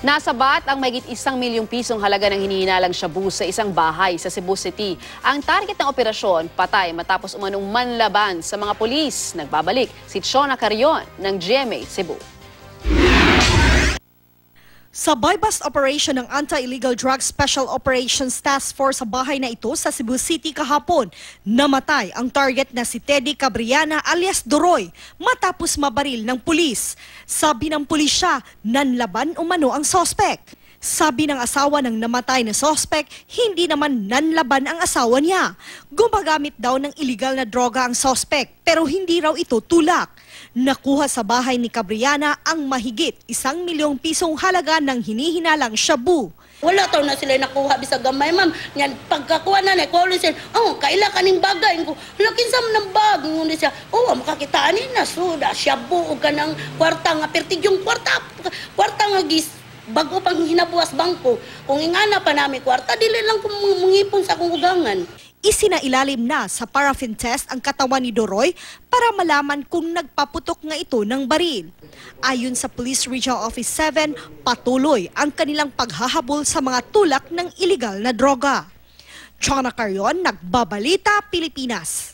Nasabat ang mahigit 1 milyong pisong halaga ng hinihinalang shabu sa isang bahay sa Cebu City. Ang target ng operasyon, patay matapos umanong manlaban sa mga pulis. Nagbabalik si Chona Carrion ng GMA Cebu. Sa buy-bust operation ng Anti-Illegal Drug Special Operations Task Force sa bahay na ito sa Cebu City kahapon, namatay ang target na si Teddy Cabriana alias Doroy matapos mabaril ng pulis. Sabi ng pulisya, nanlaban umano ang sospek. Sabi ng asawa ng namatay na sospek, hindi naman nanlaban ang asawa niya. Gumagamit daw ng illegal na droga ang sospek pero hindi raw ito tulak. Nakuha sa bahay ni Cabriana ang mahigit 1 milyong pisong halaga ng hinihinalang shabu. Wala taon na sila nakuha bisag gamay, ma'am. Yan, pagkakuha na call sila, kaila kaning bagay. Lakin sa ng bag. Ngunit siya, makakitaan na, suda, shabu, o ka ng kwarta nga, pertigyong kwarta nga gis. Bago pang hinabuas bangko, kung ingana pa namin kwarta, dili lang kung mungipon sa akong ugangan. Isinailalim na sa paraffin test ang katawan ni Doroy para malaman kung nagpaputok nga ito ng baril. Ayon sa Police Regional Office 7, patuloy ang kanilang paghahabol sa mga tulak ng iligal na droga. Chona Carrion, Nagbabalita, Pilipinas.